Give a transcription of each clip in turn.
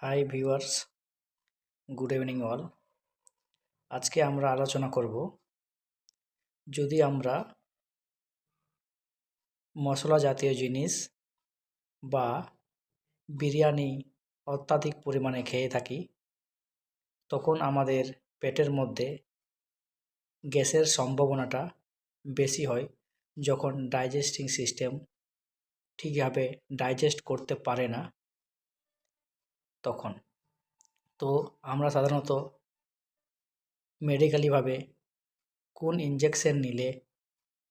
Hi viewers, good evening all. আজকে আমরা আলোচনা করব যদি আমরা মশলা জাতীয় জিনিস বা বিরিয়ানি অত্যাধিক পরিমাণে খেয়ে থাকি, তখন আমাদের পেটের মধ্যে গ্যাসের সম্ভাবনাটা বেশি হয় যখন ডাইজেস্টিং সিস্টেম ঠিকভাবে ডাইজেস্ট করতে পারে না। তখন তো আমরা সাধারণত মেডিকেলিভাবে কোন ইনজেকশন নিলে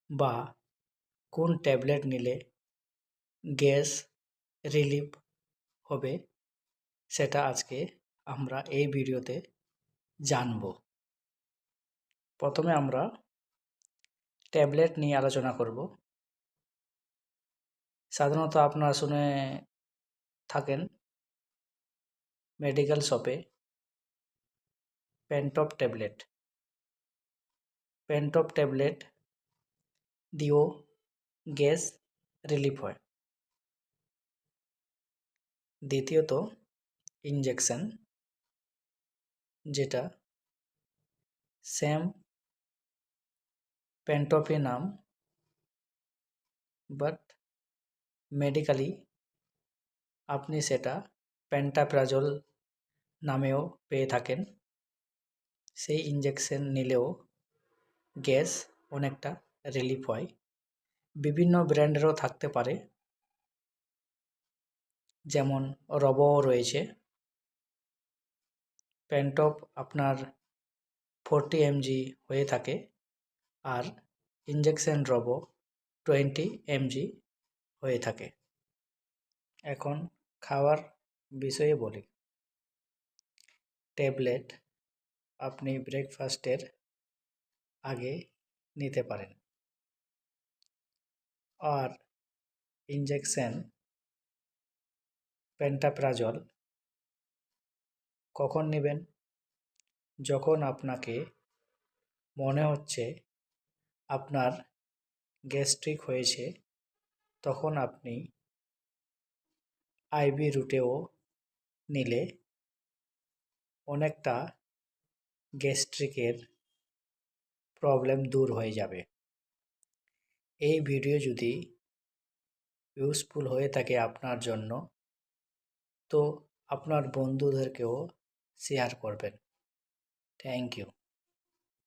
বা কোন ট্যাবলেট নিলে গ্যাস রিলিফ হবে সেটা আজকে আমরা এই ভিডিওতে জানব। প্রথমে আমরা ট্যাবলেট নিয়ে আলোচনা করব। সাধারণত আপনারা শুনে থাকেন মেডিকেল শপে পেন্টপ ট্যাবলেট দিয়েও গ্যাস রিলিফ হয়। দ্বিতীয়ত ইনজেকশন, যেটা সেম পেন্টপই নাম, বাট মেডিকেলি আপনি সেটা পেন্টাপ্রাজল নামেও পেয়ে থাকেন। সেই ইনজেকশন নিলেও গ্যাস অনেকটা রিলিফ হয়। বিভিন্ন ব্র্যান্ডেরও থাকতে পারে, যেমন রবও রয়েছে। পেন্টপ আপনার 40 mg হয়ে থাকে, আর ইনজেকশন রবো 20 mg হয়ে থাকে। এখন খাওয়ার বিষয়ে বলি। ট্যাবলেট আপনি ব্রেকফাস্টের আগে নিতে পারেন, আর ইনজেকশন পেন্টাপ্রাজল কখন নেবেন? যখন আপনাকে মনে হচ্ছে আপনার গ্যাস্ট্রিক হয়েছে, তখন আপনি আইভি রুটেও নিলে অনেকটা গ্যাস্ট্রিকের প্রবলেম দূর হয়ে যাবে। এই ভিডিও যদি ইউজফুল হয়ে থাকে আপনার জন্য, তো আপনার বন্ধুদেরকেও শেয়ার করবেন। Thank you.